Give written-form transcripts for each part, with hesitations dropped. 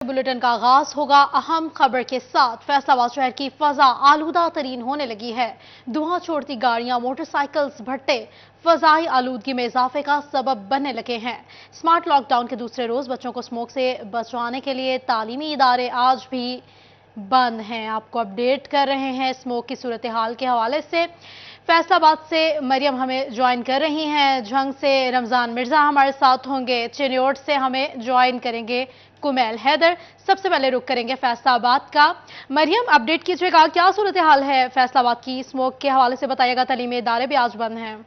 Bulletin का आगाज होगा अहम खबर के साथ। फैसलाबाद शहर की फजा आलूदा तरीन होने लगी है। धुआं छोड़ती गाड़ियां, मोटरसाइकिल्स, भट्टे फजाई आलूदगी में इजाफे का सबब बनने लगे हैं। स्मार्ट लॉकडाउन के दूसरे रोज बच्चों को स्मोक से बचाने के लिए तालीमी इदारे आज भी बंद हैं। आपको अपडेट कर रहे हैं स्मोक की सूरत हाल के हवाले से। फैसलाबाद से मरियम हमें ज्वाइन कर रही हैं, झंग से रमजान मिर्जा हमारे साथ होंगे, चिन्योट से हमें ज्वाइन करेंगे कुमैल हैदर। सबसे पहले रुक करेंगे फैसलाबाद का। मरियम, अपडेट कीजिएगा, क्या सूरत हाल है फैसलाबाद की? स्मोक के हवाले से बताइएगा, तालीमी इदारे भी आज बंद हैं।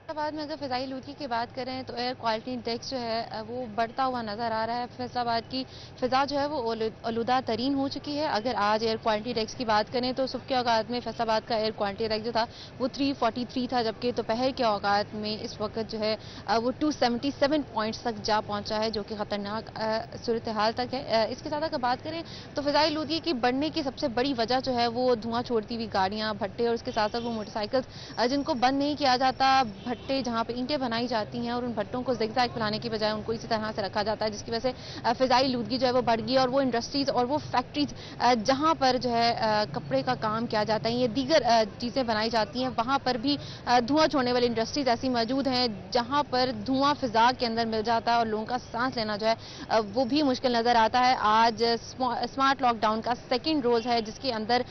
फैसलाबाद में अगर फ़िज़ाई आलूदगी की बात करें तो एयर क्वालिटी इंडेक्स जो है वो बढ़ता हुआ नज़र आ रहा है। फैसलाबाद की फ़िज़ा जो है वो आलूदा तरीन हो चुकी है। अगर आज एयर क्वालिटी इंडेक्स की बात करें तो सुबह के औकात में फैसलाबाद का एयर क्वालिटी इंडेक्स जो था वो 343 था, जबकि दोपहर के औकात में इस वक्त जो है वो 277 पॉइंट्स तक जा पहुँचा है, जो कि ख़तरनाक सूरत हाल तक है। इसके साथ अगर बात करें तो फ़िज़ाई आलूदगी की बढ़ने की सबसे बड़ी वजह जो है वो धुआं छोड़ती हुई गाड़ियाँ, भट्टे और उसके साथ साथ वो मोटरसाइकिल्स जिनको बंद नहीं किया जाता। भट्टे जहां पे ईंटें बनाई जाती हैं और उन भट्टों को ज़िगज़ैग फैलाने की बजाय उनको इसी तरह से रखा जाता है, जिसकी वजह से फ़िज़ाई आलूदगी जो है वो बढ़ गई। और वो इंडस्ट्रीज और वो फैक्ट्रीज जहां पर जो है कपड़े का काम किया जाता है, ये दीगर चीज़ें बनाई जाती हैं, वहां पर भी धुआं छोड़ने वाली इंडस्ट्रीज ऐसी मौजूद हैं जहां पर धुआं फ़िज़ा के अंदर मिल जाता है और लोगों का सांस लेना जो है वो भी मुश्किल नज़र आता है। आज स्मार्ट लॉकडाउन का सेकेंड रोज़ है, जिसके अंदर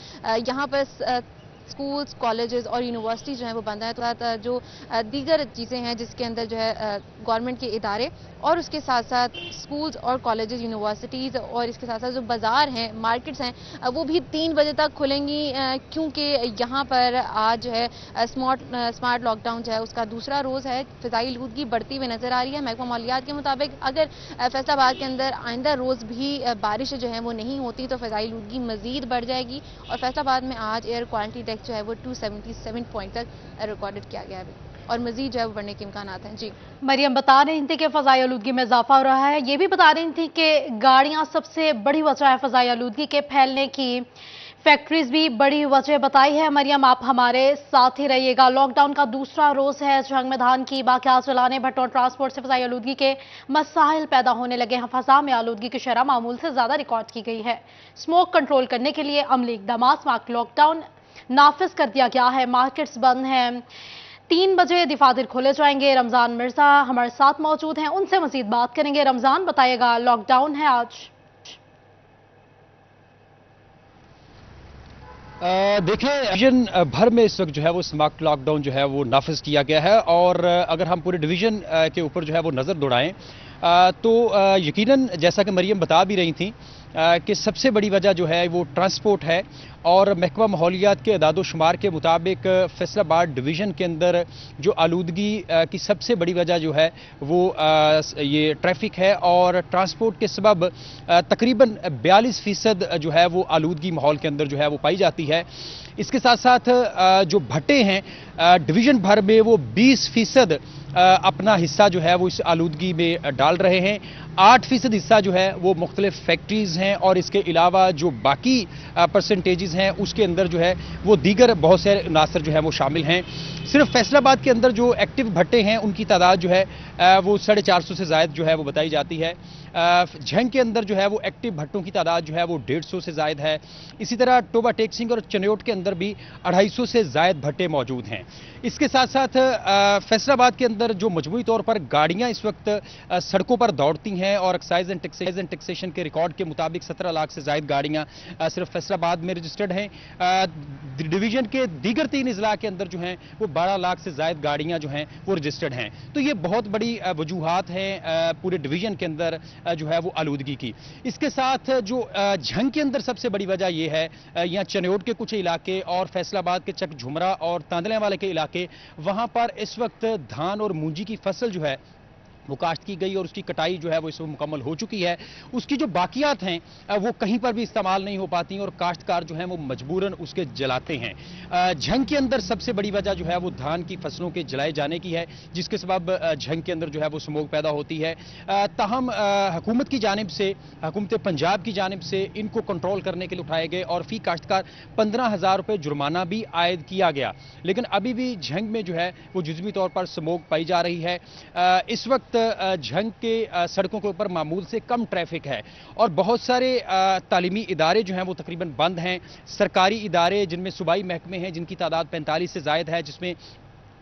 यहाँ पर स्कूल्स, कॉलेजेस और यूनिवर्सिटी जो है वो बंद है। तो जो दीगर चीज़ें हैं जिसके अंदर जो है गवर्नमेंट के इदारे और उसके साथ साथ स्कूल्स और कॉलेजेस, यूनिवर्सिटीज़ और इसके साथ साथ जो बाज़ार हैं, मार्केट्स हैं, वो भी 3 बजे तक खुलेंगी, क्योंकि यहाँ पर आज जो है स्मार्ट लॉकडाउन जो है उसका दूसरा रोज़ है। फ़िज़ाई आलूदगी बढ़ती हुई नज़र आ रही है। महकमा मालियात के मुताबिक अगर फैसलाबाद के अंदर आइंदा रोज़ भी बारिश जो है वो नहीं होती तो फ़िज़ाई आलूदगी मज़ीद बढ़ जाएगी। और फैसलाबाद में आज एयर क्वालिटी इंडेक्स जो है वो 277 पॉइंट तक रिकॉर्डेड किया गया है और मजीद जो है वो बढ़ने के इम्कानात हैं। जी मरियम बता रही थी कि फजाई आलूदगी में इजाफा हो रहा है। ये भी बता रही थी कि गाड़ियां सबसे बड़ी वजह है फजाई आलूदगी के फैलने की, फैक्ट्रीज भी बड़ी वजह बताई है। मरियम, आप हमारे साथ ही रहिएगा। लॉकडाउन का दूसरा रोज है। जंग मैदान की बाक़ियात चलाने, भट्टों ट्रांसपोर्ट से फजाई आलूदगी के मसाइल पैदा होने लगे हैं। फजा में आलूदगी की शरह मामूल से ज्यादा रिकॉर्ड की गई है। स्मोक कंट्रोल करने के लिए अमली इक़दाम, स्मार्ट लॉकडाउन नाफिज कर दिया गया है। मार्केट्स बंद हैं। 3 बजे दफातर खोले जाएंगे। रमजान मिर्जा हमारे साथ मौजूद हैं, उनसे मजीद बात करेंगे। रमजान, बताइएगा, लॉकडाउन है आज? देखें, डिवीजन भर में इस वक्त जो है वो स्मार्ट लॉकडाउन जो है वो नाफिज किया गया है। और अगर हम पूरे डिवीजन के ऊपर जो है वो नज़र दौड़ाएं तो यकीनन जैसा कि मरियम बता भी रही थी कि सबसे बड़ी वजह जो है वो ट्रांसपोर्ट है। और महकमा माहौलियात के अदाद-ओ-शुमार के मुताबिक फैसलाबाद डिवीज़न के अंदर जो आलूदगी की सबसे बड़ी वजह जो है वो ये ट्रैफिक है। और ट्रांसपोर्ट के सबब तकरीबन 42% जो है वो आलूदगी माहौल के अंदर जो है वो पाई जाती है। इसके साथ साथ जो भट्टे हैं डिवीज़न भर में वो 20% अपना हिस्सा जो है वो इस आलूदगी में डाल रहे हैं। 8% हिस्सा जो है वो मुख्तलिफ फैक्ट्रीज हैं और इसके अलावा जो बाकी परसेंटेजेस हैं उसके अंदर जो है वो दीगर बहुत से अनासर जो है वो शामिल हैं। सिर्फ फैसलाबाद के अंदर जो एक्टिव भट्टे हैं उनकी तादाद जो है वो 450 से ज़ायद जो है वो बताई जाती है। झंग के अंदर जो है वो एक्टिव भट्टों की तादाद जो है वो 150 से ज़ायद है। इसी तरह टोबा टेक सिंह और चिन्योट के अंदर भी 250 से ज़ायद भट्टे मौजूद हैं। इसके साथ साथ फैसलाबाद के अंदर जो मजमूई तौर पर गाड़ियां इस वक्त सड़कों पर दौड़ती हैं और एक्साइज एंड टैक्सेशन के रिकॉर्ड के मुताबिक 17 लाख से ज़ायद गाड़ियां सिर्फ फैसलाबाद में रजिस्टर्ड हैं। डिवीजन के दीगर 3 अजला के अंदर जो हैं वो 12 लाख से ज़ायद गाड़ियां जो हैं वो रजिस्टर्ड हैं। तो ये बहुत बड़ी वजूहात हैं पूरे डिवीजन के अंदर जो है वो आलूदगी की। इसके साथ जो झंग के अंदर सबसे बड़ी वजह यह है, यहाँ चिन्योट के कुछ इलाके और फैसलाबाद के चक झुमरा और तांदले वाले के इलाके, वहां पर इस वक्त धान और मूंजी की फसल जो है वो काश्त की गई और उसकी कटाई जो है वो इसमें मुकम्मल हो चुकी है। उसकी जो बाकियात हैं वो कहीं पर भी इस्तेमाल नहीं हो पाती और काश्तकार जो हैं वो मजबूरन उसके जलाते हैं। झंग के अंदर सबसे बड़ी वजह जो है वो धान की फसलों के जलाए जाने की है, जिसके सबब झंग के अंदर जो है वो स्मोक पैदा होती है। ताहम हुकूमत की जानिब से, हुकूमत पंजाब की जानिब से इनको कंट्रोल करने के लिए उठाए गए और फी काश्तकार 15,000 रुपये जुर्माना भी आयद किया गया, लेकिन अभी भी झंग में जो है वो जुज़वी तौर पर स्मोक पाई जा रही है। इस वक्त झंग के सड़कों के ऊपर मामूल से कम ट्रैफिक है और बहुत सारे तालीमी इदारे जो हैं वो तकरीबन बंद हैं। सरकारी इदारे जिनमें सूबाई महकमे हैं जिनकी तादाद 45 से ज़ायद है, जिसमें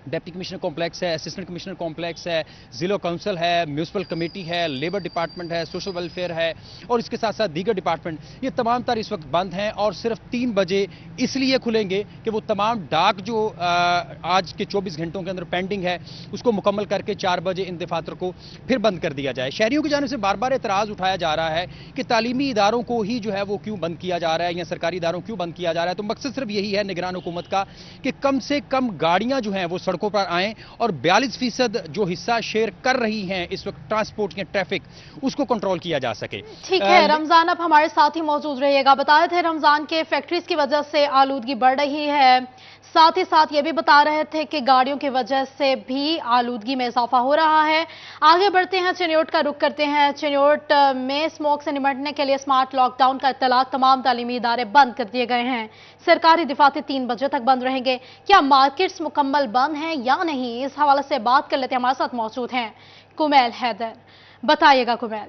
डिप्टी कमिश्नर कॉम्प्लेक्स है, असिस्टेंट कमिश्नर कॉम्प्लेक्स है, जिला काउंसिल है, म्यूनसिपल कमेटी है, लेबर डिपार्टमेंट है, सोशल वेलफेयर है और इसके साथ साथ दीगर डिपार्टमेंट, ये तमाम तर इस वक्त बंद हैं और सिर्फ 3 बजे इसलिए खुलेंगे कि वो तमाम डाक जो आज के 24 घंटों के अंदर पेंडिंग है उसको मुकम्मल करके 4 बजे इन दफातर को फिर बंद कर दिया जाए। शहरियों की जानिब से बार बार एतराज़ उठाया जा रहा है कि तालीमी इदारों को ही जो है वो क्यों बंद किया जा रहा है या सरकारी इदारों क्यों बंद किया जा रहा है। तो मकसद सिर्फ यही है निगरान हुकूमत का कि कम से कम गाड़ियां जो हैं वो सड़कों पर आएं और 42% जो हिस्सा शेयर कर रही हैं इस वक्त ट्रांसपोर्ट या ट्रैफिक, उसको कंट्रोल किया जा सके। ठीक है रमजान, अब हमारे साथ ही मौजूद रहिएगा। बता रहे थे रमजान के फैक्ट्रीज की वजह से आलूदगी बढ़ रही है, साथ ही साथ ये भी बता रहे थे कि गाड़ियों की वजह से भी आलूदगी में इजाफा हो रहा है। आगे बढ़ते हैं, चिन्योट का रुख करते हैं। चिन्योट में स्मोक से निपटने के लिए स्मार्ट लॉकडाउन का इत्तलाक तमाम तालीमी इदारे बंद कर दिए गए हैं। सरकारी दफातर 3 बजे तक बंद रहेंगे। क्या मार्केट्स मुकम्मल बंद हैं या नहीं, इस हवाले से बात कर लेते हैं। हमारे साथ मौजूद हैं कुमैल हैदर, बताइएगा कुमैल।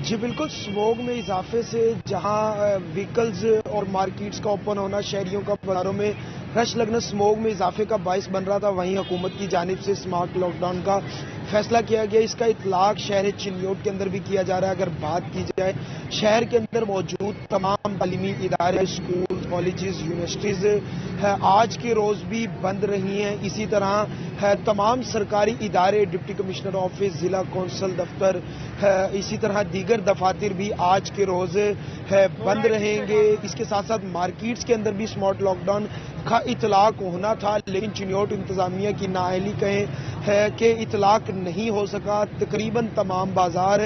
जी बिल्कुल, स्मोग में इजाफे से जहां व्हीकल्स और मार्केट्स का ओपन होना, शहरियों का बाजारों में रश लगना स्मोग में इजाफे का बाइस बन रहा था, वहीं हुकूमत की जानिब से स्मार्ट लॉकडाउन का फैसला किया गया। इसका इतलाक शहर चिन्योट के अंदर भी किया जा रहा है। अगर बात की जाए शहर के अंदर मौजूद तमाम तालीमी इदारे, स्कूल, कॉलेजेस, यूनिवर्सिटीज़ आज के रोज़ भी बंद रही हैं। इसी तरह तमाम सरकारी इदारे, डिप्टी कमिश्नर ऑफिस, ज़िला कौंसल दफ्तर, इसी तरह दीगर दफातर भी आज के रोज़ बंद रहेंगे। इसके साथ साथ मार्केट्स के अंदर भी स्मार्ट लॉकडाउन का इतलाक होना था, लेकिन चिन्योट इंतजामिया की नाअहली कहें है कि इतलाक नहीं हो सका। तकरीबन तमाम बाजार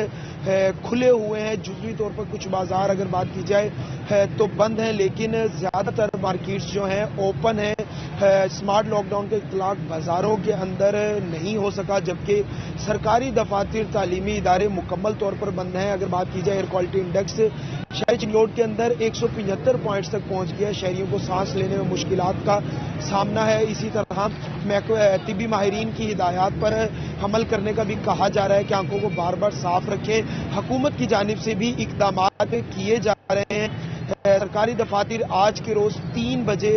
खुले हुए हैं, जुज़वी तौर पर कुछ बाजार अगर बात की जाए तो बंद हैं, लेकिन ज़्यादातर मार्केट्स जो हैं ओपन हैं। स्मार्ट लॉकडाउन का इतलाक बाजारों के अंदर नहीं हो सका, जबकि सरकारी दफातर, तालीमी इदारे मुकम्मल तौर पर बंद हैं। अगर बात की जाए एयर क्वालिटी इंडेक्स शहर चिन्योट के अंदर 175 पॉइंट्स तक पहुंच गया। शहरियों को सांस लेने में मुश्किलात का सामना है। इसी तरह तिबी माहिरीन की हिदायत पर अमल करने का भी कहा जा रहा है कि आंखों को बार बार साफ रखें। हुकूमत की जानिब से भी इकदाम किए जा रहे हैं। सरकारी दफातर आज के रोज 3 बजे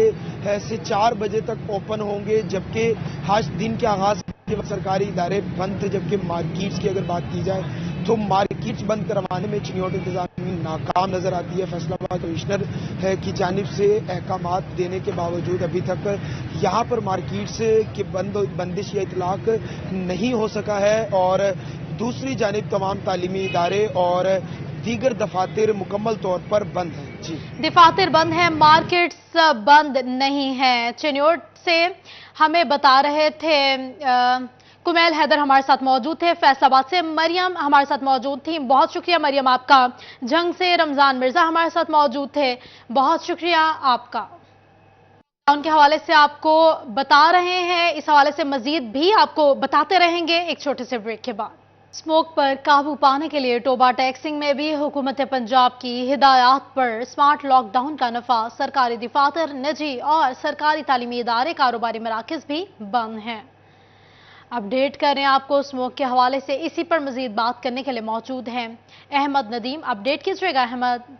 से 4 बजे तक ओपन होंगे, जबकि आज दिन के आगाज के वक्त सरकारी इदारे बंद थे। जबकि मार्केट्स की अगर बात की जाए तो मार्केट्स बंद करवाने में चिन्योट इंतजामिया नाकाम नजर आती है। फैसलाबाद कमिश्नर की जानिब से अहकामात देने के बावजूद अभी तक यहाँ पर मार्केट्स की बंदिश या इतलाक नहीं हो सका है और दूसरी जानिब तमाम तालीमी इदारे और दीगर दफातर मुकम्मल तौर पर बंद हैं। जी, दफातर बंद हैं, मार्केट्स बंद नहीं हैं। चिन्योट से हमें बता रहे थे कुमैल हैदर हमारे साथ मौजूद थे। फैसलाबाद से मरियम हमारे साथ मौजूद थी। बहुत शुक्रिया मरियम आपका। जंग से रमजान मिर्जा हमारे साथ मौजूद थे, बहुत शुक्रिया आपका। उनके हवाले से आपको बता रहे हैं, इस हवाले से मजीद भी आपको बताते रहेंगे एक छोटे से ब्रेक के बाद। स्मोक पर काबू पाने के लिए टोबा टैक्सिंग में भी हुकूमत पंजाब की हिदायत पर स्मार्ट लॉकडाउन का नफाज। सरकारी दफातर, निजी और सरकारी तालीमी इदारे, कारोबारी मराकज भी बंद हैं। अपडेट करें आपको स्मोक के हवाले से। इसी पर मजीद बात करने के लिए मौजूद हैं अहमद नदीम। अपडेट कीजिएगा अहमद।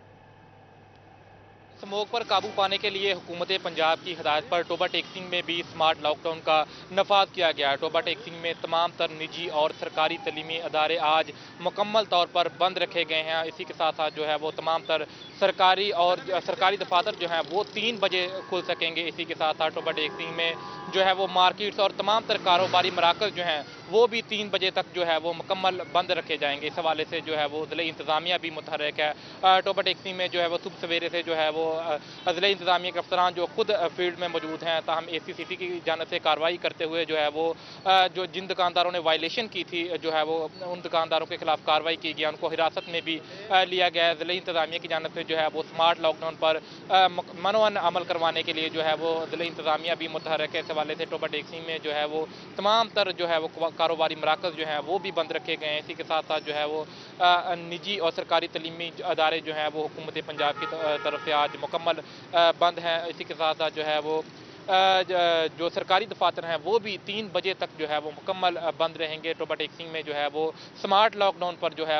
स्मोक पर काबू पाने के लिए हुकूमत पंजाब की हिदायत पर टोबा टैक्सिंग में भी स्मार्ट लॉकडाउन का नफाज किया गया है। टोबा टैक्सिंग में तमाम तर निजी और सरकारी तलीमी अदारे आज मुकम्मल तौर पर बंद रखे गए हैं। इसी के साथ साथ जो है वो तमाम तर सरकारी और सरकारी दफातर जो हैं वो 3 बजे खुल सकेंगे। इसी के साथ साथ टोबा टैक्सिंग में जो है वो मार्केट्स और तमाम तर कारोबारी मराकज़ जो हैं वो भी 3 बजे तक जो है वो मुकम्मल बंद रखे जाएंगे। इस हवाले से जो है वो ज़िले इंतज़ामिया भी मुतहर्रिक है। टोबा टेक्सी में जो है वो सुबह सवेरे से जो है वो ज़िले इंतज़ामिया के अफसरान जो खुद फील्ड में मौजूद हैं, ताहम ACCT की जानिब से कार्रवाई करते हुए जो है वो जो जिन दुकानदारों ने वायलेशन की थी जो है वो उन दुकानदारों के खिलाफ कार्रवाई की गई, उनको हिरासत में भी लिया गया है। ज़िले इंतज़ामिया की जानिब से जो है वो स्मार्ट लॉकडाउन पर मनोवन अमल करवाने के लिए जो है वो ज़िले इंतज़ामिया भी मुतहर्रिक है। इस हवाले से टोबा टेक्सी में जो है वो तमाम तर जो है वो कारोबारी मराकज़ जो हैं वो भी बंद रखे गए हैं। इसी के साथ साथ जो है वो निजी और सरकारी तलीमी अदारे जो हैं वो हुकूमत पंजाब की तरफ से आज मुकम्मल बंद हैं। इसी के साथ साथ जो है वो जो सरकारी दफातर हैं वो भी 3 बजे तक जो है वो मुकम्मल बंद रहेंगे। टोबा टेक्सी में जो है वो स्मार्ट लॉकडाउन पर जो है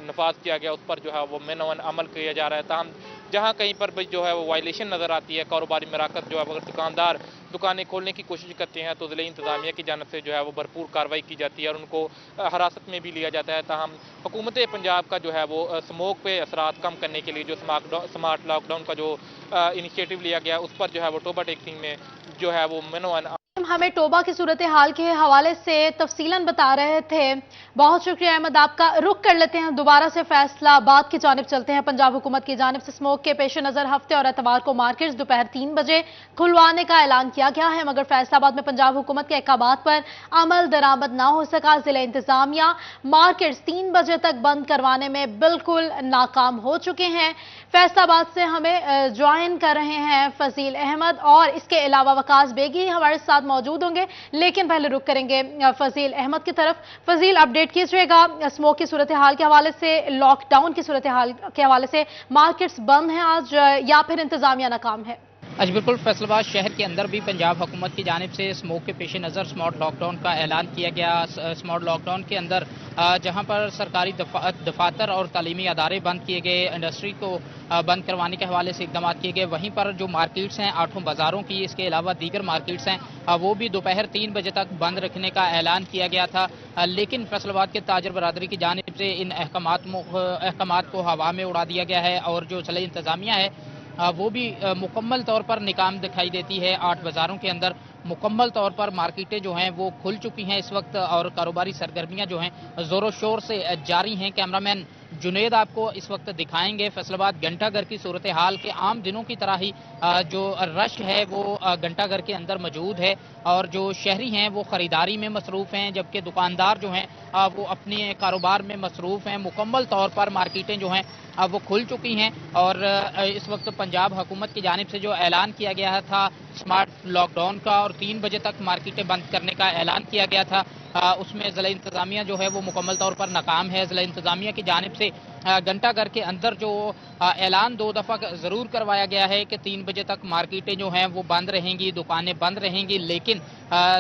नफाज किया गया, उस पर जो है वो मनोवन अमल किया जा रहा है। ताहम जहाँ कहीं पर भी जो है वो वायलेशन नज़र आती है, कारोबारी मराकज़ जो है अगर दुकानदार दुकानें खोलने की कोशिश करते हैं तो ज़िले इंतज़ामिया की जानिब से जो है वो भरपूर कार्रवाई की जाती है और उनको हिरासत में भी लिया जाता है। ताहम हुकूमत पंजाब का जो है वो स्मोक पे असरात कम करने के लिए जो स्मार्ट लॉकडाउन का जो इनिशिएटिव लिया गया उस पर जो है वो टोबा टेक्सी में जो है वो मनोवन हमें टोबा की सूरत हाल के हवाले से तफसीलन बता रहे थे। बहुत शुक्रिया अहमद आपका। रुख कर लेते हैं दोबारा से फैसलाबाद की जानिब चलते हैं। पंजाब हुकूमत की जानिब से स्मोक के पेश नज़र हफ्ते और एतवार को मार्केट्स दोपहर 3 बजे खुलवाने का ऐलान किया गया है, मगर फैसलाबाद में पंजाब हुकूमत के अहकामात पर अमल दरामद ना हो सका। जिले इंतजामिया मार्केट्स 3 बजे तक बंद करवाने में बिल्कुल नाकाम हो चुके हैं। फैसलाबाद से हमें ज्वाइन कर रहे हैं फजील अहमद और इसके अलावा वकास बेगी हमारे साथ मौजूद होंगे, लेकिन पहले रुक करेंगे फजील अहमद की तरफ। फजील, अपडेट कीजिएगा स्मोक की सूरत हाल के हवाले से, लॉकडाउन की सूरत हाल के हवाले से। मार्केट्स बंद हैं आज या फिर इंतजामिया नाकाम है? आज बिल्कुल फैसलाबाद शहर के अंदर भी पंजाब हुकूमत की जानिब से स्मोक के पेश नज़र स्मार्ट लॉकडाउन का ऐलान किया गया। स्मार्ट लॉकडाउन के अंदर जहां पर सरकारी दफातर और तालीमी अदारे बंद किए गए, इंडस्ट्री को बंद करवाने के हवाले से इकदाम किए गए, वहीं पर जो मार्केट्स हैं 8 बाज़ारों की, इसके अलावा दीगर मार्केट्स हैं वो भी दोपहर 3 बजे तक बंद रखने का ऐलान किया गया था। लेकिन फैसलाबाद के ताजर बरादरी की जानिब से इन अहकामात को हवा में उड़ा दिया गया है और जो ज़िला इंतज़ामिया है वो भी मुकम्मल तौर पर नाकाम दिखाई देती है। 8 बाज़ारों के अंदर मुकम्मल तौर पर मार्केटें जो हैं वो खुल चुकी हैं इस वक्त और कारोबारी सरगर्मियां जो हैं ज़ोरों शोर से जारी हैं। कैमरामैन जुनेद आपको इस वक्त दिखाएंगे फैसलाबाद घंटाघर की सूरत हाल के आम दिनों की तरह ही जो रश है वो घंटाघर के अंदर मौजूद है और जो शहरी हैं वो ख़रीदारी में मसरूफ़ हैं, जबकि दुकानदार जो हैं वो अपने कारोबार में मसरूफ़ हैं। मुकम्मल तौर पर मार्केटें जो हैं वो खुल चुकी हैं और इस वक्त पंजाब हुकूमत की जानिब से जो ऐलान किया गया था स्मार्ट लॉकडाउन का और 3 बजे तक मार्केटें बंद करने का ऐलान किया गया था, उसमें ज़िला इंतज़ामिया जो है वो मुकम्मल तौर पर नाकाम है। ज़िला इंतज़ामिया की जानिब से घंटाघर के अंदर जो ऐलान 2 दफ़ा ज़रूर करवाया गया है कि 3 बजे तक मार्केटें जो हैं वो बंद रहेंगी, दुकानें बंद रहेंगी, लेकिन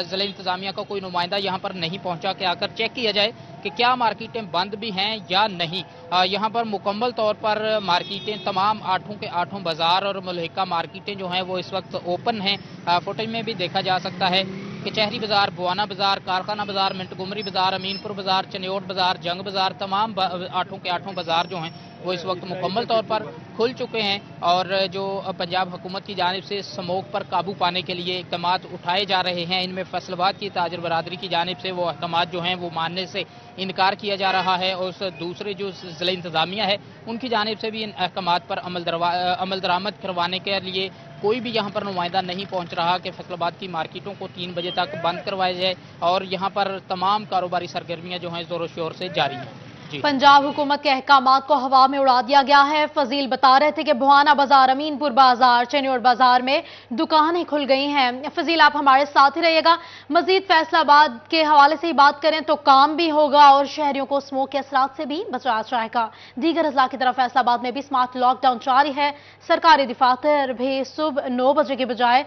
ज़िला इंतज़ामिया का कोई नुमाइंदा यहाँ पर नहीं पहुँचा कि आकर चेक किया जाए कि क्या मार्केटें बंद भी हैं या नहीं। यहाँ पर मुकम्मल तौर पर मार्केटें तमाम 8 के 8 बाज़ार और मुल्हिका मार्केटें जो हैं वो इस वक्त ओपन हैं। फुटेज में भी देखा जा सकता है कि चहरी बाज़ार, बुआना बाज़ार, कारखाना बाज़ार, मिंटगुमरी बाज़ार, अमीनपुर बाज़ार, चनियोट बाज़ार, जंग बाज़ार, तमाम 8 के 8 बाज़ार जो हैं वो इस वक्त मुकम्मल तौर पर खुल चुके हैं और जो पंजाब हुकूमत की जानिब से स्मोक पर काबू पाने के लिए इक़दाम उठाए जा रहे हैं, इनमें फैसलाबाद की ताजर बरादरी की जानिब से वो अहकाम जो हैं वो मानने से इनकार किया जा रहा है और दूसरे जो ज़िला इंतज़ामिया है उनकी जानिब से भी इन अहकाम पर अमल दरामद करवाने के लिए कोई भी यहाँ पर नुमाइंदा नहीं पहुँच रहा कि फैसलाबाद की मार्केटों को 3 बजे तक बंद करवाया जाए और यहाँ पर तमाम कारोबारी सरगर्मियाँ जो हैं ज़ोरों शोर से जारी हैं। पंजाब हुकूमत के अहकामात को हवा में उड़ा दिया गया है। फजील बता रहे थे कि बुहाना बाजार, अमीनपुर बाजार, चनियोट बाजार में दुकानें खुल गई हैं। फजील, आप हमारे साथ ही रहिएगा। मजीद फैसलाबाद के हवाले से ही बात करें तो काम भी होगा और शहरियों को स्मोक के असरात से भी बचाया जाएगा। दीगर अजला की तरह फैसलाबाद में भी स्मार्ट लॉकडाउन जारी है। सरकारी दफातर भी सुबह 9 बजे के बजाय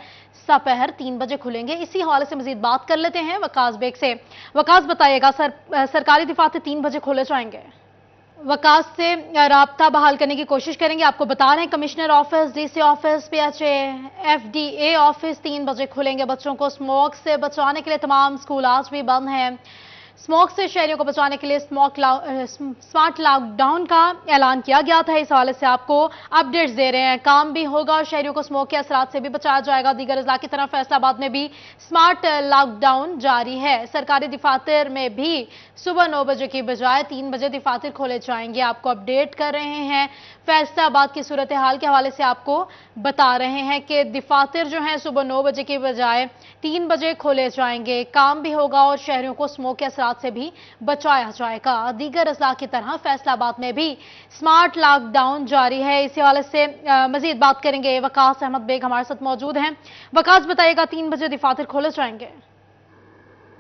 दोपहर 3 बजे खुलेंगे। इसी हवाले से मजीद बात कर लेते हैं वकास बेग से। वकास, बताइएगा सरकारी दफातर 3 बजे खोले जाएंगे? वकास से राब्ता बहाल करने की कोशिश करेंगे। आपको बता रहे हैं commissioner office, DC office, PHA, FDA office 3 बजे खुलेंगे। बच्चों को स्मोक से बचाने के लिए तमाम स्कूल आज भी बंद हैं। स्मॉग से शहरियों को बचाने के लिए स्मार्ट लॉकडाउन का ऐलान किया गया था। इस हवाले से आपको अपडेट्स दे रहे हैं। काम भी होगा और शहरियों को स्मॉग के असरात से भी बचाया जाएगा। दीगर अजला की तरह फैसलाबाद में भी स्मार्ट लॉकडाउन जारी है। सरकारी दफातर में भी सुबह 9 बजे की बजाय 3 बजे दफातर खोले जाएंगे। आपको अपडेट कर रहे हैं। फैसलाबाद की सूरत हाल के हवाले से आपको बता रहे हैं कि दफातर जो है सुबह 9 बजे की बजाय 3 बजे खोले जाएंगे। काम भी होगा और शहरियों को स्मोक के असरात से भी बचाया जाएगा। दीगर अजला की तरह फैसलाबाद में भी स्मार्ट लॉकडाउन जारी है। इसी हवाले से मजीद बात करेंगे। वकास अहमद बेग हमारे साथ मौजूद हैं। वकास, बताइएगा 3 बजे दफातर खोले जाएंगे?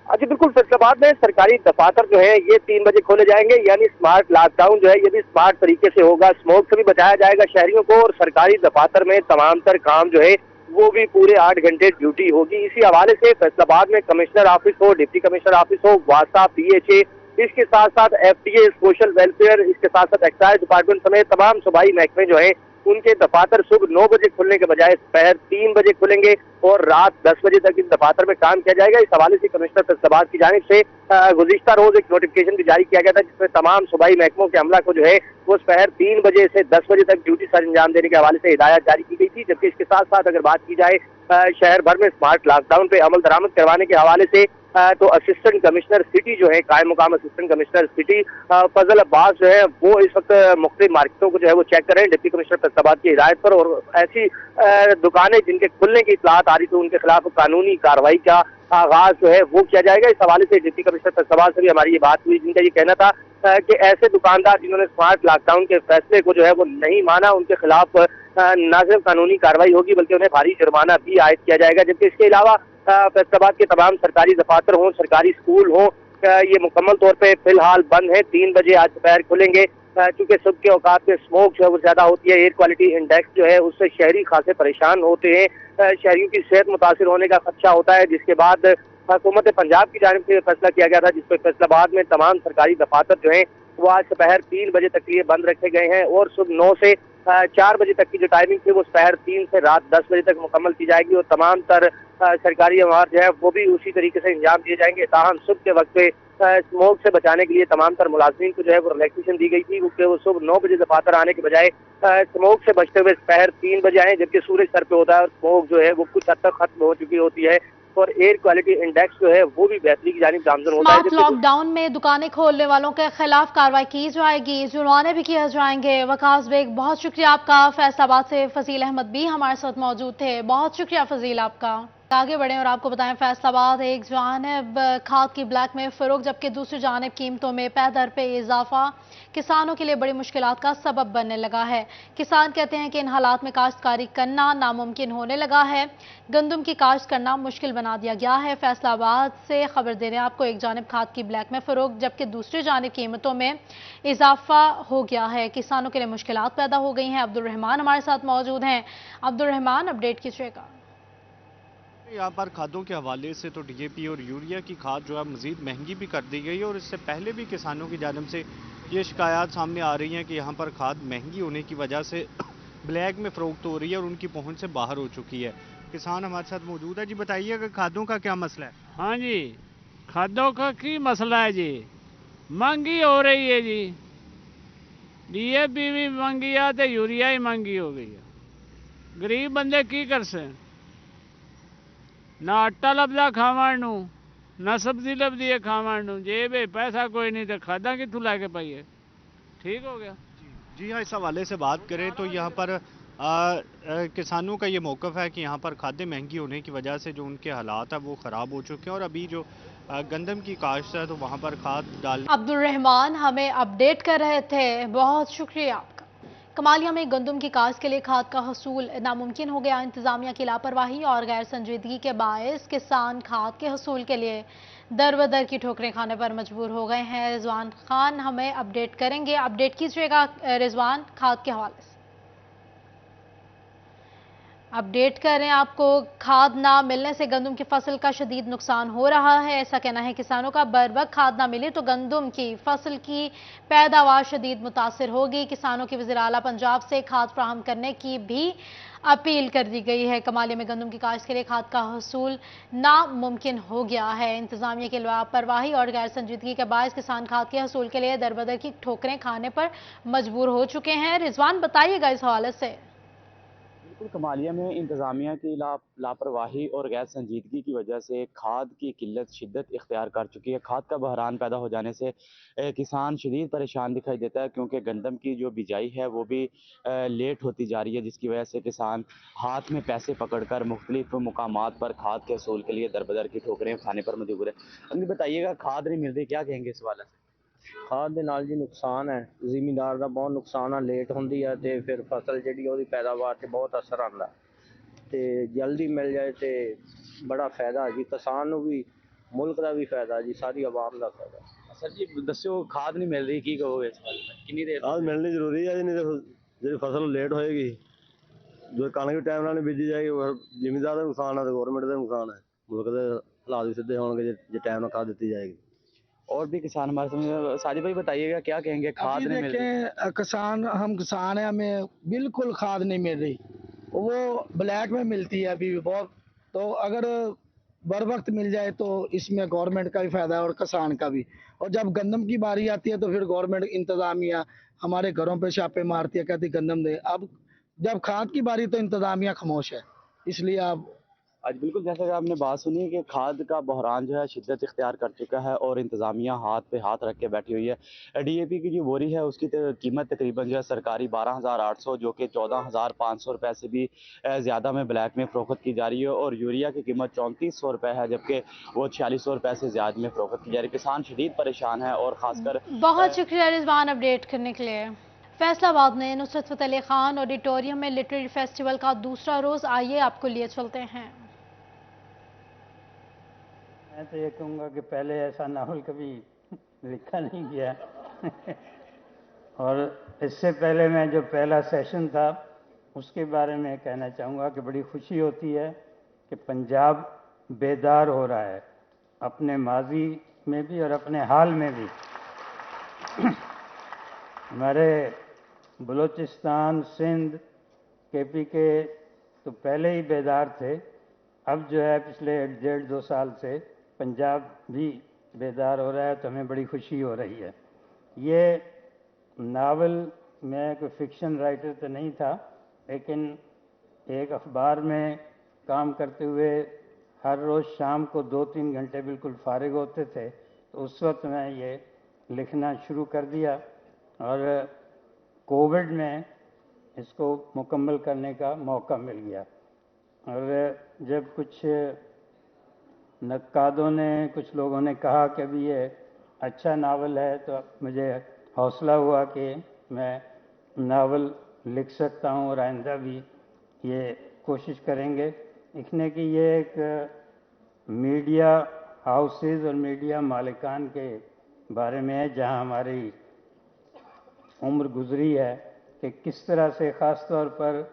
जी बिल्कुल, फैसलाबाद में सरकारी दफातर जो है ये 3 बजे खोले जाएंगे, यानी स्मार्ट लॉकडाउन जो है ये भी स्मार्ट तरीके से होगा। स्मोक से भी बचाया जाएगा शहरियों को और सरकारी दफातर में तमाम तर काम जो है वो भी पूरे 8 घंटे ड्यूटी होगी। इसी हवाले से फैसलाबाद में कमिश्नर ऑफिस हो, डिप्टी कमिश्नर ऑफिस हो, वासा, PHA, इसके साथ साथ FDA, सोशल वेलफेयर, इसके साथ साथ एक्साइज डिपार्टमेंट समेत तमाम सूबाई महकमे जो है उनके दफातर सुबह 9 बजे खुलने के बजाय दोपहर 3 बजे खुलेंगे और रात 10 बजे तक इस दफातर में काम किया जाएगा। इस हवाले से कमिश्नर फैसलाबाद की जानिब से गुज़िश्ता रोज एक नोटिफिकेशन भी जारी किया गया था, जिसमें तमाम सूबाई महकमों के अमला को जो है वो दोपहर 3 बजे से 10 बजे तक ड्यूटी सर अंजाम देने के हवाले से हिदायत जारी की गई थी। जबकि इसके साथ साथ अगर बात की जाए शहर भर में स्मार्ट लॉकडाउन पे अमल दरामद करवाने के हवाले से तो असिस्टेंट कमिश्नर सिटी जो है, कायम मुकाम असिस्टेंट कमिश्नर सिटी फजल अब्बास जो है वो इस वक्त मुख्तलिफ मार्केटों को जो है वो चेक कर रहे हैं डिप्टी कमिश्नर फैसलाबाद की हिदायत पर। और ऐसी दुकानें जिनके खुलने की इत्तलात आ रही तो उनके खिलाफ कानूनी कार्रवाई का आगाज जो है वो किया जाएगा। इस हवाले से डिप्टी कमिश्नर फैसलाबाद से भी हमारी ये बात हुई, जिनका ये कहना था कि ऐसे दुकानदार जिन्होंने स्मार्ट लॉकडाउन के फैसले को जो है वो नहीं माना उनके खिलाफ न सिर्फ कानूनी कार्रवाई होगी बल्कि उन्हें भारी जुर्माना भी आयद किया जाएगा। जबकि इसके अलावा फैसलाबाद के तमाम सरकारी दफातर हों, सरकारी स्कूल हों, ये मुकम्मल तौर पे फिलहाल बंद है। 3 बजे आज दोपहर खुलेंगे। चूंकि सुबह के औकात में स्मोक जो है वो ज्यादा होती है, एयर क्वालिटी इंडेक्स जो है उससे शहरी खासे परेशान होते हैं, शहरियों की सेहत मुतासिर होने का खदशा होता है। जिसके बाद हुकूमत पंजाब की जानिब से फैसला किया गया था, जिसपे फैसलाबाद में तमाम सरकारी दफातर जो है वो आज दोपहर 3 बजे तक के लिए बंद रखे गए हैं और सुबह 9 से 4 बजे तक की जो टाइमिंग थी वो दोपहर 3 से रात 10 बजे तक मुकम्मल की जाएगी और तमाम तर सरकारी अमार जो है वो भी उसी तरीके से अंजाम दिए जाएंगे। ताहम सुबह के वक्त पे स्मोक से बचाने के लिए तमाम तर मुलाजिमीन को जो है वो रिलैक्सेशन दी गई थी, क्योंकि वो सुबह 9 बजे दफातर आने के बजाय स्मोक से बचते हुए दोपहर 3 बजे आए, जबकि सूरज सर पे होता है और स्मोक जो है वो कुछ हद तक खत्म हो चुकी होती है और एयर क्वालिटी इंडेक्स जो है वो भी बेहतरी की जानिब गामजन होता है। स्मार्ट लॉकडाउन में दुकानें खोलने वालों के खिलाफ कार्रवाई की जाएगी, जुर्माने भी किए जाएंगे। वकास बेग, बहुत शुक्रिया आपका। फैसलाबाद से फजील अहमद भी हमारे साथ मौजूद थे। बहुत शुक्रिया फजील आपका। आगे बढ़ें और आपको बताएं, फैसलाबाद एक जानिब खाद की ब्लैक में फरोग जबकि दूसरी जानिब कीमतों में पैदर पे इजाफा किसानों के लिए बड़ी मुश्किलात का सबब बनने लगा है। किसान कहते हैं कि इन हालात में काश्तकारी करना नामुमकिन होने लगा है। गंदम की काश्त करना मुश्किल बना दिया गया है। फैसलाबाद से खबर दे रहे हैं आपको, एक जानिब खाद की ब्लैक में फरोग जबकि दूसरी जानिब कीमतों में इजाफा हो गया है। किसानों के लिए मुश्किलात पैदा हो गई हैं। अब्दुल रहमान हमारे साथ मौजूद हैं। अब्दुल रहमान, अपडेट कीजिएगा। यहाँ पर खादों के हवाले से तो DAP और यूरिया की खाद जो है मज़ीद महंगी भी कर दी गई है और इससे पहले भी किसानों की जानिब से ये शिकायत सामने आ रही हैं कि यहाँ पर खाद महंगी होने की वजह से ब्लैक में फ़रोख्त हो रही है और उनकी पहुँच से बाहर हो चुकी है। किसान हमारे साथ मौजूद है। जी बताइए कि खादों का क्या मसला है? हाँ जी, खादों का की मसला है जी, महंगी हो रही है जी। DAP भी महंगी है तो यूरिया ही महंगी हो गई है। गरीब बंदे की कर से ना आटा लभदा खावन नू ना सब्जी लभदी है खावन नू, जेब पैसा कोई नहीं तो खादा कितों लैके पाइए। ठीक हो गया जी हाँ। इस हवाले से बात करें तो यहाँ पर किसानों का ये मौक़िफ़ है कि यहाँ पर खादें महंगी होने की वजह से जो उनके हालात है वो ख़राब हो चुके हैं और अभी जो गंदम की काश्त है तो वहाँ पर खाद डाल। अब्दुल रहमान हमें अपडेट कर रहे थे, बहुत शुक्रिया आपका। कमालिया में गंदम की काश्त के लिए खाद का हसूल नामुमकिन हो गया। इंतजामिया की लापरवाही और गैर संजीदगी के बायस किसान खाद के हसूल के लिए दर बदर की ठोकरें खाने पर मजबूर हो गए हैं। रिजवान खान हमें अपडेट करेंगे। अपडेट कीजिएगा रिजवान, खाद के हवाले से। अपडेट कर रहे हैं आपको। खाद ना मिलने से गंदम की फसल का शदीद नुकसान हो रहा है, ऐसा कहना है किसानों का। बर वक्त खाद ना मिले तो गंदम की फसल की पैदावार शदीद मुतासिर होगी। किसानों की वज़ीर आला पंजाब से खाद फराहम करने की भी अपील कर दी गई है। कमालिया में गंदम की काश्त के लिए खाद का हसूल नामुमकिन हो गया है। इंतजामिया की लापरवाही और गैर संजीदगी के बायस किसान खाद के हसूल के लिए दरबदर की ठोकरें खाने पर मजबूर हो चुके हैं। रिजवान, बताइएगा इस हवाले से। बिल्कुल, कमालिया में इंतज़ामिया की लापरवाही और गैर संजीदगी की वजह से खाद की किल्लत शिद्दत इख्तियार कर चुकी है। खाद का बहरान पैदा हो जाने से किसान शदीद परेशान दिखाई देता है, क्योंकि गंदम की जो बिजाई है वो भी लेट होती जा रही है, जिसकी वजह से किसान हाथ में पैसे पकड़कर मुख्तलिफ मुकामात पर खाद के हसूल के लिए दरबदर की ठोकरें खाने पर मजबूर है। अभी बताइएगा, खाद नहीं मिल रही, क्या कहेंगे इस वाले से? ਖਾਦ ਦੇ ਨਾਲ ਜੀ ਨੁਕਸਾਨ ਹੈ, ਜ਼ਿਮੀਂਦਾਰ ਦਾ ਬਹੁਤ ਨੁਕਸਾਨ ਆ। ਲੇਟ ਹੁੰਦੀ ਹੈ ਤੇ ਫਿਰ ਫਸਲ ਜਿਹੜੀ ਉਹਦੀ ਪੈਦਾਵਾਰ 'ਤੇ ਬਹੁਤ ਅਸਰ ਆਉਂਦਾ ਤੇ ਜਲਦੀ ਮਿਲ ਜਾਏ ਤੇ ਬੜਾ ਫਾਇਦਾ ਜੀ, ਕਿਸਾਨ ਨੂੰ ਵੀ, ਮੁਲਕ ਦਾ ਵੀ ਫਾਇਦਾ ਜੀ, ਸਾਰੀ ਆਵਾਮ ਦਾ ਫਾਇਦਾ। सर जी दस्यो, खाद नहीं मिल रही, की कहोगे इस बारे में? कितनी देर खाद मिलनी ਜ਼ਰੂਰੀ ਹੈ ਜੀ, ਨਹੀਂ ਤਾਂ ਜਿਹੜੀ ਫਸਲ ਲੇਟ ਹੋਏਗੀ, ਜੋ ਕਣਕ ਵੀ ਟਾਈਮ ਨਾਲ ਨਹੀਂ ਬੀਜੀ ਜਾਏਗੀ, ਉਹ ਜ਼ਿਮੀਂਦਾਰ ਦਾ ਨੁਕਸਾਨ ਹੈ ਤੇ ਗਵਰਨਮੈਂਟ ਦਾ ਨੁਕਸਾਨ ਹੈ। ਮੁਲਕ ਦੇ ਹਾਲਾਤ ਵੀ ਸਿੱਧੇ होंगे ਜੇ टाइम ਨਾਲ खाद ਦਿੱਤੀ जाएगी। और भी किसान हमारे सामने, साजिद भाई बताइएगा क्या कहेंगे, खाद नहीं मिल रही? किसान, हम किसान हैं, हमें बिल्कुल खाद नहीं मिल रही। वो ब्लैक में मिलती है अभी भी बहुत। तो अगर बर वक्त मिल जाए तो इसमें गवर्नमेंट का भी फायदा है और किसान का भी। और जब गंदम की बारी आती है तो फिर गवर्नमेंट इंतजामिया हमारे घरों पे छापे मारती है, कहती गंदम दे। अब जब खाद की बारी तो इंतजामिया खामोश है, इसलिए आप आज बिल्कुल जैसा कि आपने बात सुनी कि खाद का बहरान जो है शिद्दत इख्तियार कर चुका है और इंतज़ामिया हाथ पे हाथ रख के बैठी हुई है। डीएपी की जो बोरी है उसकी कीमत तकरीबन जो है सरकारी 12,800, जो कि 14,500 रुपये से भी ज़्यादा में ब्लैक में फ़रोख्त की जा रही है। और यूरिया की कीमत 3400 रुपये है, जबकि वो 4600 रुपये से ज़्यादा में फ़रोख्त की जा रही है। किसान शदीद परेशान है और ख़ासकर। बहुत शुक्रिया रिजवान अपडेट करने के लिए। फैसलाबाद में नुसरत फतेह अली खान ऑडिटोरियम में लिटरेरी फेस्टिवल का दूसरा रोज, आइए आपको लिए चलते हैं। मैं तो ये कहूँगा कि पहले ऐसा नावल कभी लिखा नहीं गया और इससे पहले मैं जो पहला सेशन था उसके बारे में कहना चाहूँगा कि बड़ी खुशी होती है कि पंजाब बेदार हो रहा है, अपने माजी में भी और अपने हाल में भी। हमारे बलूचिस्तान, सिंध, केपी के तो पहले ही बेदार थे, अब जो है पिछले 1.5-2 साल से पंजाब भी बेदार हो रहा है, तो हमें बड़ी खुशी हो रही है। ये नावल, मैं कोई फिक्शन राइटर तो नहीं था, लेकिन एक अखबार में काम करते हुए हर रोज़ शाम को 2-3 घंटे बिल्कुल फारिग होते थे, तो उस वक्त मैं ये लिखना शुरू कर दिया और कोविड में इसको मुकम्मल करने का मौका मिल गया। और जब कुछ नक्कादों ने, कुछ लोगों ने कहा कि अभी ये अच्छा नावल है, तो मुझे हौसला हुआ कि मैं नावल लिख सकता हूँ और आइंदा भी ये कोशिश करेंगे लिखने की। ये एक मीडिया हाउसेस और मीडिया मालिकान के बारे में है, जहाँ हमारी उम्र गुजरी है कि किस तरह से ख़ास तौर पर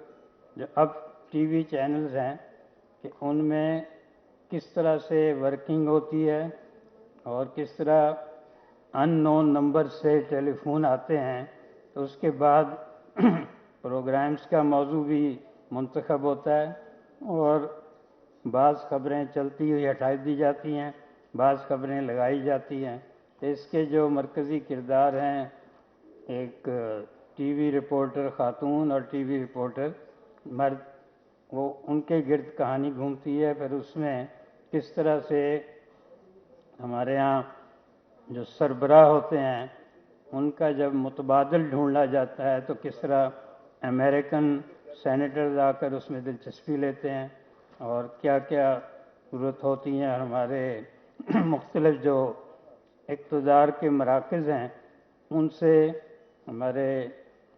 जो अब टीवी चैनल्स हैं कि उनमें किस तरह से वर्किंग होती है और किस तरह अननोन नंबर से टेलीफोन आते हैं, तो उसके बाद प्रोग्राम्स का मौजू भी मुंतखब होता है और बाज़ खबरें चलती हुई हटा दी जाती हैं, बाज़ खबरें लगाई जाती हैं। तो इसके जो मरकज़ी किरदार हैं, एक टीवी रिपोर्टर खातून और टीवी रिपोर्टर मर्द, वो उनके गिर्द कहानी घूमती है। फिर उसमें किस तरह से हमारे यहाँ जो सरबराह होते हैं उनका जब मुतबादल ढूंढा जाता है, तो किस तरह अमेरिकन सेनेटर्स आकर उसमें दिलचस्पी लेते हैं और क्या क्या ज़रूरत होती हैं। हमारे मुख्तलिफ जो इक़्तिदार के मराकज़ हैं उनसे हमारे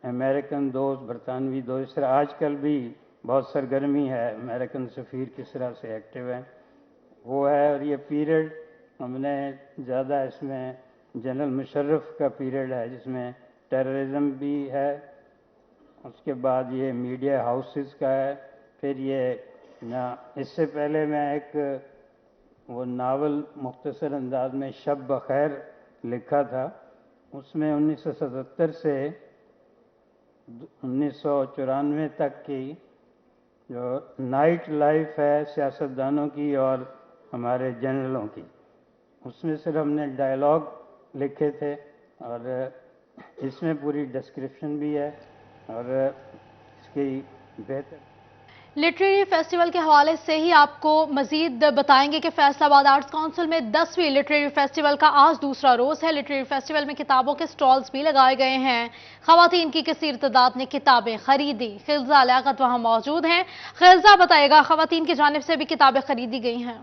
अमेरिकन दोस्त, बरतानवी दोस्त, इस तरह आजकल भी बहुत सरगर्मी है, अमेरिकन सफ़ीर किस तरह से एक्टिव हैं वो है। और ये पीरियड हमने ज़्यादा इसमें जनरल मुशर्रफ का पीरियड है जिसमें टेररिज्म भी है, उसके बाद ये मीडिया हाउसेस का है, फिर ये इससे पहले मैं एक वो नावल मुख्तसर अंदाज में शब बखैर लिखा था, उसमें 1977 से 1994 तक की जो नाइट लाइफ है सियासतदानों की और हमारे जनरलों की, उसमें सिर्फ हमने डायलॉग लिखे थे और इसमें पूरी डिस्क्रिप्शन भी है और इसकी बेहतर। लिटरेरी फेस्टिवल के हवाले से ही आपको मजीद बताएंगे कि फैसलाबाद आर्ट्स काउंसिल में 10वीं लिटरेरी फेस्टिवल का आज दूसरा रोज है। लिटरेरी फेस्टिवल में किताबों के स्टॉल्स भी लगाए गए हैं। खवातीन की कसीर तादाद ने किताबें खरीदी। खिलजा लियाकत वहां मौजूद हैं। खिलजा बताएगा, खवातीन की जानिब से भी किताबें खरीदी गई हैं।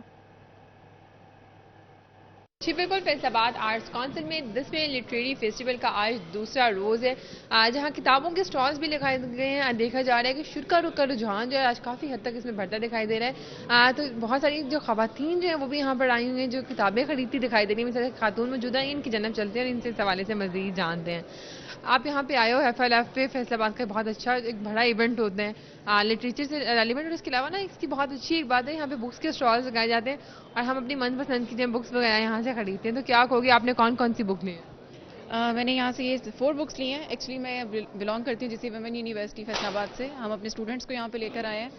जी बिल्कुल, फैसलाबाद आर्ट्स काउंसिल में 10वें लिटरेरी फेस्टिवल का आज दूसरा रोज़ है, जहां किताबों के स्टॉल्स भी लगाए गए हैं। देखा जा रहा है कि शुरू का रुझान जो है आज काफ़ी हद तक इसमें बढ़ता दिखाई दे रहा है। तो बहुत सारी जो खवातीन जो है वो भी यहाँ पर आई हुई हैं, जो किताबें खरीदती दिखाई दे रही हैं। खातून मौजूदा हैं, इनकी जन्म चलते हैं और इनसे इस हवाले से मज़ीद जानते हैं। आप यहाँ पे आए हो FLF पे, फैसलाबाद का बहुत अच्छा एक बड़ा इवेंट होता है लिटरेचर से रिलेवेंट, और इसके अलावा ना इसकी बहुत अच्छी एक बात है, यहाँ पे बुक्स के स्टॉल्स लगाए जाते हैं और हम अपनी मनपसंद की बुक्स वगैरह यहाँ से खरीदते हैं। तो क्या कहोगे, आपने कौन कौन सी बुक ली है? मैंने यहाँ से ये 4 बुक्स ली हैं। एक्चुअली मैं बिलोंग करती हूँ जिसी वुमेन यूनिवर्सिटी फैसलाबाद से। हम अपने स्टूडेंट्स को यहाँ पे लेकर आए हैं,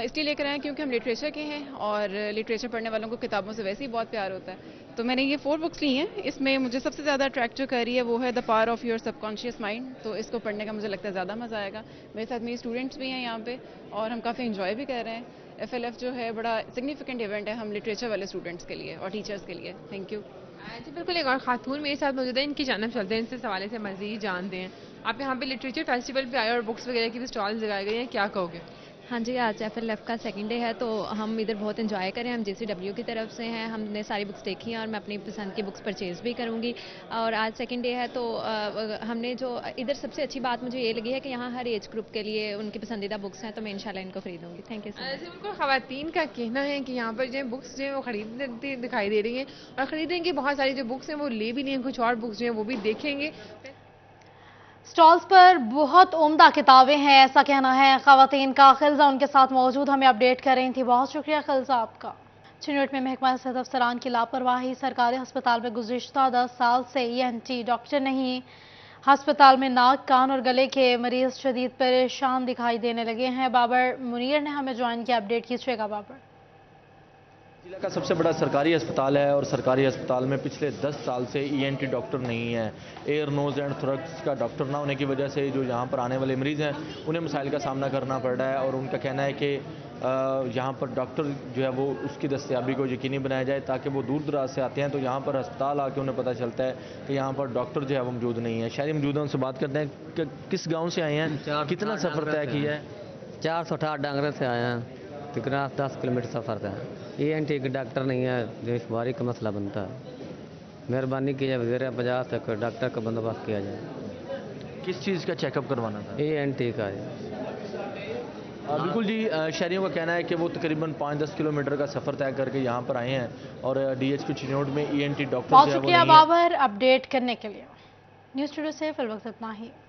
इसलिए लेकर आए हैं क्योंकि हम लिटरेचर के हैं और लिटरेचर पढ़ने वालों को किताबों से वैसे ही बहुत प्यार होता है। तो मैंने ये 4 बुक्स ली हैं। इसमें मुझे सबसे ज़्यादा अट्रैक्ट जो कर रही है वो है the power of your subconscious mind. तो इसको पढ़ने का मुझे लगता है ज़्यादा मज़ा आएगा। मेरे साथ मेरे स्टूडेंट्स भी हैं यहाँ पे और हम काफ़ी इंजॉय भी कर रहे हैं। FLF जो है बड़ा सिग्निफिकेंट इवेंट है हम लिटरेचर वाले स्टूडेंट्स के लिए और टीचर्स के लिए। Thank you. जी बिल्कुल, एक और खातून मेरे साथ मौजूद है, इनकी जानब चलते हैं, इनसे इस हवाले से मज़ीद जानते हैं। आप यहाँ पे लिटरेचर फेस्टिवल पे आए और बुक्स वगैरह की भी स्टॉल्स लगाए गए हैं, क्या कहोगे? हाँ जी, आज FLF का सेकंड डे है तो हम इधर बहुत एंजॉय करें। हम JCW की तरफ से हैं, हमने सारी बुक्स देखी हैं और मैं अपनी पसंद की बुक्स परचेज़ भी करूँगी। और आज सेकंड डे है तो हमने जो इधर सबसे अच्छी बात मुझे ये लगी है कि यहाँ हर एज ग्रुप के लिए उनकी पसंदीदा बुक्स हैं, तो मैं इंशाल्लाह इनको खरीदूँगी। Thank you so much. बिल्कुल, खवातीन का कहना है कि यहाँ पर जो बुक्स जो है वो खरीदती दिखाई दे रही हैं और ख़रीदेंगे। बहुत सारी जो बुक्स हैं वो ले भी नहीं, कुछ और बुक्स जो हैं वो भी देखेंगे। स्टॉल्स पर बहुत उम्दा किताबें हैं, ऐसा कहना है खवातीन का। खिलजा उनके साथ मौजूद हमें अपडेट कर रही थी। बहुत शुक्रिया खिलजा आपका। चिन्नौट में महकमा सेहत अफसरान की लापरवाही। सरकारी अस्पताल में गुज़िश्ता 10 साल से ENT डॉक्टर नहीं। अस्पताल में नाक, कान और गले के मरीज शदीद परेशान दिखाई देने लगे हैं। बाबर मुनीर ने हमें ज्वाइन किया, अपडेट कीजिएगा बाबर। जिला का सबसे बड़ा सरकारी अस्पताल है और सरकारी अस्पताल में पिछले 10 साल से ENT डॉक्टर नहीं है। एयर नोज़ एंड थ्रोट्स का डॉक्टर ना होने की वजह से जो यहाँ पर आने वाले मरीज़ हैं उन्हें मसाइल का सामना करना पड़ रहा है और उनका कहना है कि यहाँ पर डॉक्टर जो है वो उसकी दस्तयाबी को यकीनी बनाया जाए ताकि वो दूर दराज से आते हैं तो यहाँ पर अस्पताल आके उन्हें पता चलता है कि यहाँ पर डॉक्टर जो है वो मौजूद नहीं है। शहरी मौजूद हैं, उनसे बात करते हैं कि किस गाँव से आए हैं, कितना सफ़र तय किया है? 468 डांगरे से आए हैं, तकरीबन 10 किलोमीटर सफ़र था। ENT का डॉक्टर नहीं है, जो बारी का मसला बनता है। मेहरबानी की जाए वज़ीर पंजाब तक डॉक्टर का बंदोबस्त किया जाए। किस चीज़ का चेकअप करवाना था? ENT का। बिल्कुल जी, शहरियों का कहना है कि वो तकरीबन 5-10 किलोमीटर का सफ़र तय करके यहाँ पर आए हैं और DHP चिन्नौट में ENT डॉक्टर बहुत शुक्रिया बाबर अपडेट करने के लिए। न्यूज़ स्टूडियो से फिल वक्त इतना ही।